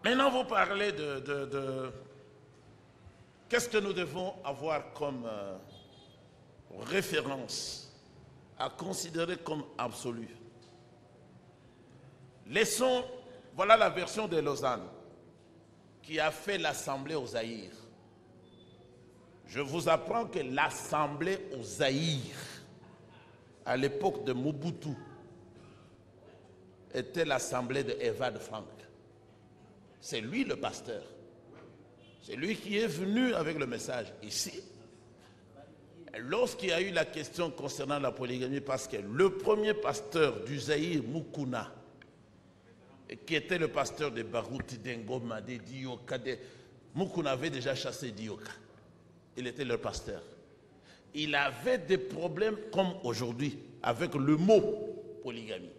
Maintenant, vous parlez qu'est-ce que nous devons avoir comme référence à considérer comme absolu. Laissons, voilà la version de Lausanne qui a fait l'assemblée au Zaïre. Je vous apprends que l'assemblée au Zaïre, à l'époque de Mobutu, était l'assemblée de Evald Frank. C'est lui le pasteur. C'est lui qui est venu avec le message ici. Lorsqu'il y a eu la question concernant la polygamie, parce que le premier pasteur du Zaïre, Mukuna, qui était le pasteur de Barouti, Dengoma, de Dioka, Mukuna avait déjà chassé Dioka. Il était leur pasteur. Il avait des problèmes comme aujourd'hui avec le mot polygamie.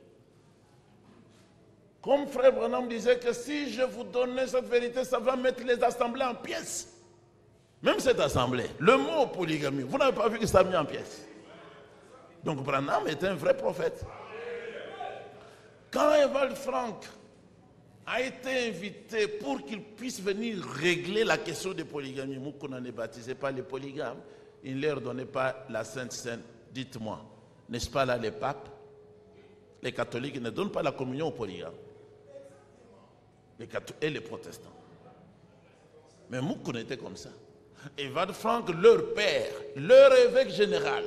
Comme frère Branham disait que si je vous donnais cette vérité, ça va mettre les assemblées en pièces. Même cette assemblée, le mot polygamie, vous n'avez pas vu que ça a mis en pièces. Donc Branham était un vrai prophète. Quand Evald Frank a été invité pour qu'il puisse venir régler la question des polygamies, Mukuna ne baptisait pas les polygames, il ne leur donnait pas la Sainte Seine. Dites-moi, n'est-ce pas là les papes, les catholiques ne donnent pas la communion aux polygames, les catholiques et les protestants. Mais Mukuna était comme ça. Evald Frank, leur père, leur évêque général,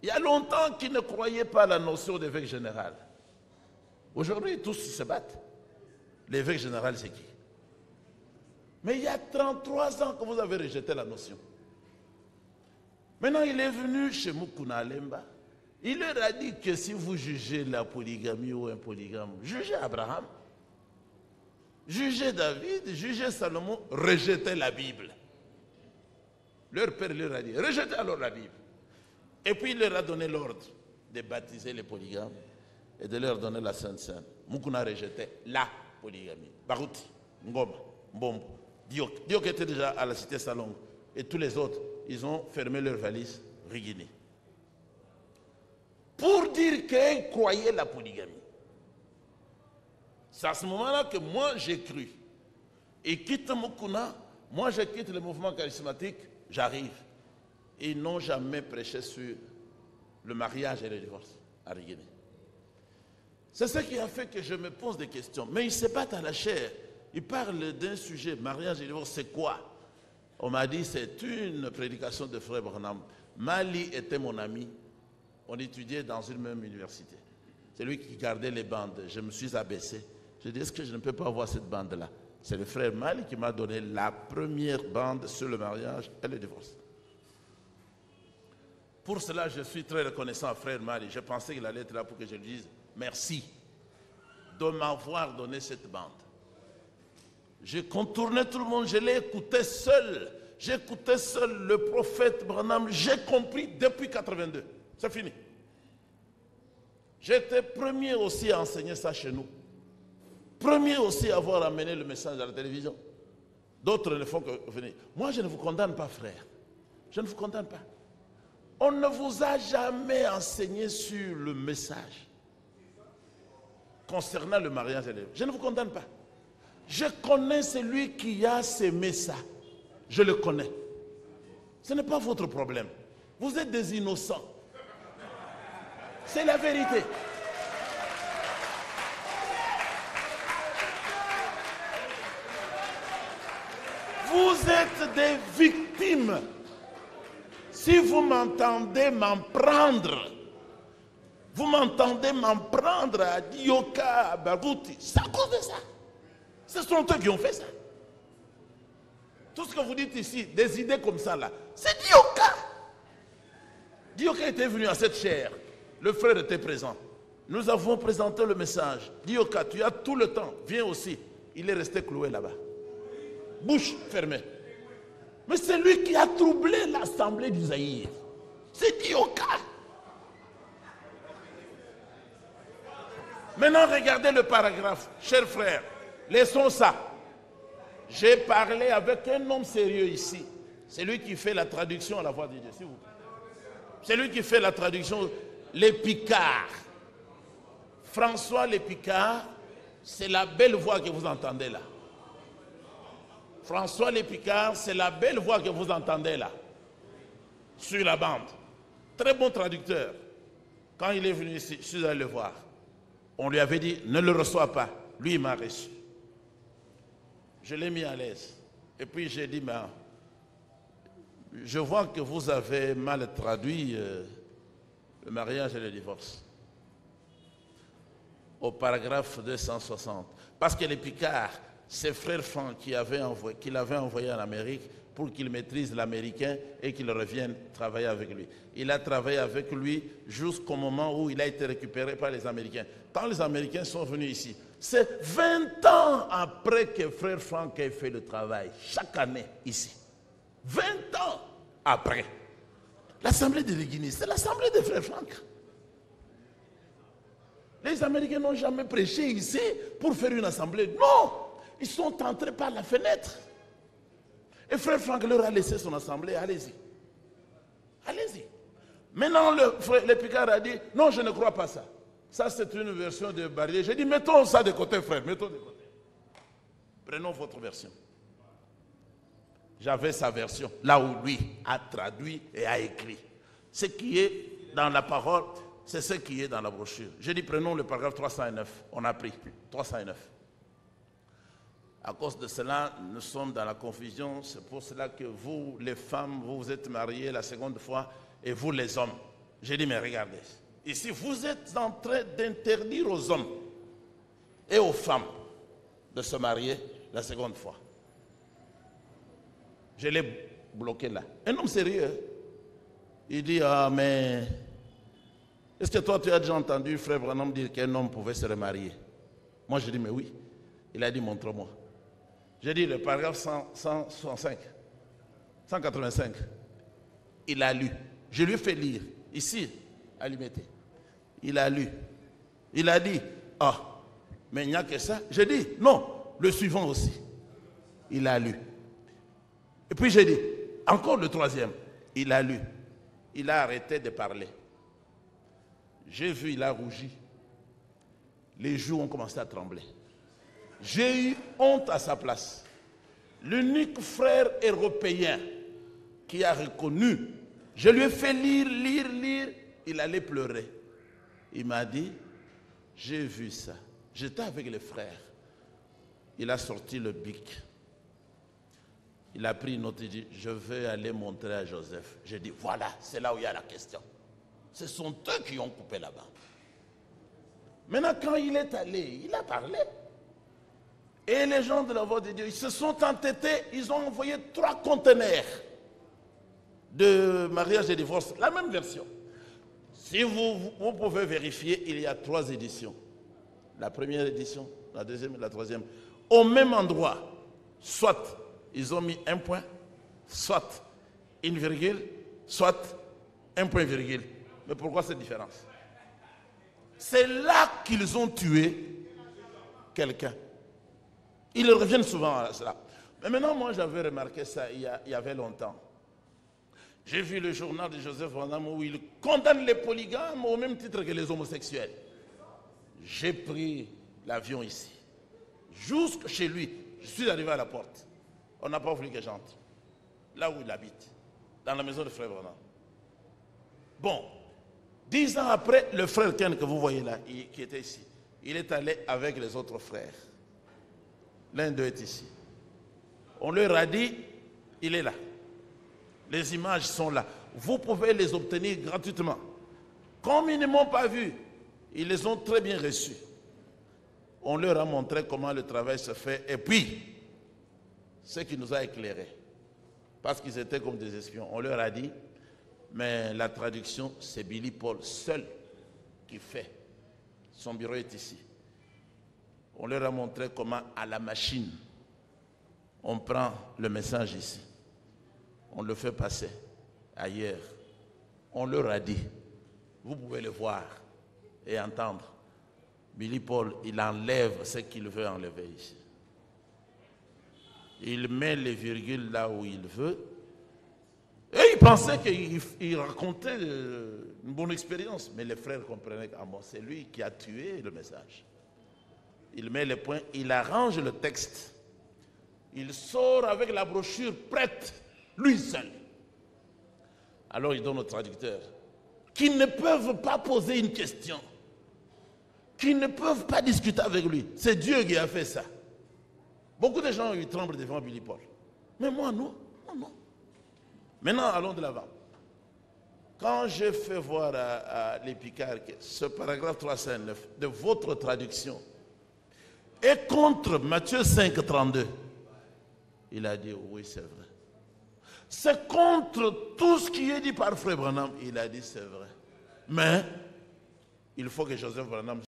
il y a longtemps qu'ils ne croyaient pas à la notion d'évêque général. Aujourd'hui, tous se battent. L'évêque général, c'est qui? Mais il y a 33 ans que vous avez rejeté la notion. Maintenant, il est venu chez Mukuna Alemba. Il leur a dit que si vous jugez la polygamie ou un polygame, jugez Abraham, jugez David, jugez Salomon, rejetez la Bible. Leur père leur a dit, rejetez alors la Bible. Et puis il leur a donné l'ordre de baptiser les polygames et de leur donner la Sainte Seine. Mukuna rejetait la polygamie. Barouti, Ngoma, Mbombo, Diok. Diok était déjà à la cité Salongo. Et tous les autres, ils ont fermé leurs valises, Rigini. Pour dire qu'ils croyaient la polygamie. C'est à ce moment-là que moi j'ai cru. Et quitte Mukuna, moi je quitte le mouvement charismatique, j'arrive. Ils n'ont jamais prêché sur le mariage et le divorce à Rigini. C'est ce qui a fait que je me pose des questions. Mais ils se battent à la chair. Ils parlent d'un sujet, mariage et divorce, c'est quoi? On m'a dit, c'est une prédication de frère Branham. Mali était mon ami. On étudiait dans une même université. C'est lui qui gardait les bandes. Je me suis abaissé. Je dis, est-ce que je ne peux pas avoir cette bande-là? C'est le frère Mali qui m'a donné la première bande sur le mariage et le divorce. Pour cela, je suis très reconnaissant à frère Mali. Je pensais qu'il allait être là pour que je lui dise merci de m'avoir donné cette bande. J'ai contourné tout le monde, je l'ai écouté seul. J'écoutais seul le prophète Branham. J'ai compris depuis 82. C'est fini. J'étais premier aussi à enseigner ça chez nous. Premier aussi à avoir amené le message à la télévision. D'autres ne font que venir. Moi, je ne vous condamne pas, frère. Je ne vous condamne pas. On ne vous a jamais enseigné sur le message concernant le mariage et le... Je ne vous condamne pas. Je connais celui qui a sémé ça. Je le connais. Ce n'est pas votre problème. Vous êtes des innocents. C'est la vérité. Vous êtes des victimes. Si vous m'entendez m'en prendre, vous m'entendez m'en prendre à Dioka, à Barouti, c'est à cause de ça. Ce sont eux qui ont fait ça. Tout ce que vous dites ici, des idées comme ça là, c'est Dioka. Dioka était venu à cette chaire. Le frère était présent. Nous avons présenté le message. Dioka, tu as tout le temps, viens aussi. Il est resté cloué là-bas. Bouche fermée. Mais c'est lui qui a troublé l'assemblée du Zaïre. C'est Dioka. Maintenant, regardez le paragraphe. Chers frères, laissons ça. J'ai parlé avec un homme sérieux ici. C'est lui qui fait la traduction à la voix de Dieu, s'il vous plaît. C'est lui qui fait la traduction, les Picards. François les Picards c'est la belle voix que vous entendez là. François Lépicard, c'est la belle voix que vous entendez là, sur la bande. Très bon traducteur. Quand il est venu ici, je suis allé le voir. On lui avait dit, ne le reçois pas. Lui, il m'a reçu. Je l'ai mis à l'aise. Et puis j'ai dit, mais je vois que vous avez mal traduit le mariage et le divorce. Au paragraphe 260. Parce que les Picards, ses frères Franck qu'il avait envoyé en Amérique pour qu'il maîtrise l'américain et qu'il revienne travailler avec lui. Il a travaillé avec lui jusqu'au moment où il a été récupéré par les Américains. Quand les Américains sont venus ici, c'est 20 ans après que frère Franck ait fait le travail, chaque année ici. 20 ans après. L'assemblée de Guinée, c'est l'assemblée de frère Franck. Les Américains n'ont jamais prêché ici pour faire une assemblée. Non! Ils sont entrés par la fenêtre. Et frère Franck leur a laissé son assemblée. Allez-y. Allez-y. Maintenant, le Picard a dit, non, je ne crois pas ça. Ça, c'est une version de Barrier. J'ai dit, mettons ça de côté, frère. Mettons de côté. Prenons votre version. J'avais sa version, là où lui a traduit et a écrit. Ce qui est dans la parole, c'est ce qui est dans la brochure. J'ai dit, prenons le paragraphe 309. On a pris 309. À cause de cela, nous sommes dans la confusion. C'est pour cela que vous, les femmes, vous vous êtes mariées la seconde fois, et vous, les hommes. J'ai dit, mais regardez, ici, vous êtes en train d'interdire aux hommes et aux femmes de se marier la seconde fois. Je l'ai bloqué là. Un homme sérieux, il dit, ah, mais est-ce que toi, tu as déjà entendu frère Branham dire qu'un homme pouvait se remarier? Moi, je dis, mais oui. Il a dit, montre-moi. J'ai dit, le paragraphe 165, 185, il a lu. Je lui ai fait lire, ici, à l'Imité. Il a lu. Il a dit, ah, mais il n'y a que ça. J'ai dit, non, le suivant aussi. Il a lu. Et puis j'ai dit, encore le troisième, il a lu. Il a arrêté de parler. J'ai vu, il a rougi. Les joues ont commencé à trembler. J'ai eu honte à sa place. L'unique frère européen qui a reconnu, je lui ai fait lire, il allait pleurer. Il m'a dit, j'ai vu ça. J'étais avec les frères. Il a sorti le bic. Il a pris une note et dit, je vais aller montrer à Joseph. J'ai dit, voilà, c'est là où il y a la question. Ce sont eux qui ont coupé là-bas. Maintenant, quand il est allé, il a parlé. Et les gens de la voix de Dieu, ils se sont entêtés, ils ont envoyé 3 conteneurs de mariage et divorce, la même version. Si vous pouvez vérifier, il y a 3 éditions. La première édition, la deuxième et la troisième. Au même endroit, soit ils ont mis un point, soit une virgule, soit un point virgule. Mais pourquoi cette différence? C'est là qu'ils ont tué quelqu'un. Ils reviennent souvent à cela. Mais maintenant, moi, j'avais remarqué ça il y avait longtemps. J'ai vu le journal de Joseph Branham où il condamne les polygames au même titre que les homosexuels. J'ai pris l'avion ici. Jusque chez lui, je suis arrivé à la porte. On n'a pas voulu que j'entre. Là où il habite, dans la maison de frère Branham. Bon, 10 ans après, le frère Ken que vous voyez là, qui était ici, il est allé avec les autres frères. L'un d'eux est ici. On leur a dit, il est là. Les images sont là. Vous pouvez les obtenir gratuitement. Comme ils ne m'ont pas vu, ils les ont très bien reçus. On leur a montré comment le travail se fait. Et puis, ce qui nous a éclairés, parce qu'ils étaient comme des espions, on leur a dit, mais la traduction, c'est Billy Paul seul qui fait. Son bureau est ici. On leur a montré comment, à la machine, on prend le message ici. On le fait passer ailleurs. On leur a dit, vous pouvez le voir et entendre. Billy Paul, il enlève ce qu'il veut enlever ici. Il met les virgules là où il veut. Et il pensait qu'il racontait une bonne expérience. Mais les frères comprenaient que c'est lui qui a tué le message. Il met les points, il arrange le texte. Il sort avec la brochure prête, lui seul. Alors il donne au traducteur, qui ne peuvent pas poser une question, qui ne peuvent pas discuter avec lui. C'est Dieu qui a fait ça. Beaucoup de gens ils tremblent devant Billy Paul. Mais moi, non. Non. Maintenant, allons de l'avant. Quand j'ai fait voir à l'épicard que ce paragraphe 309 de votre traduction est contre Matthieu 5, 32, il a dit oui, c'est vrai. C'est contre tout ce qui est dit par Frère Branham. Il a dit c'est vrai. Mais il faut que Joseph Branham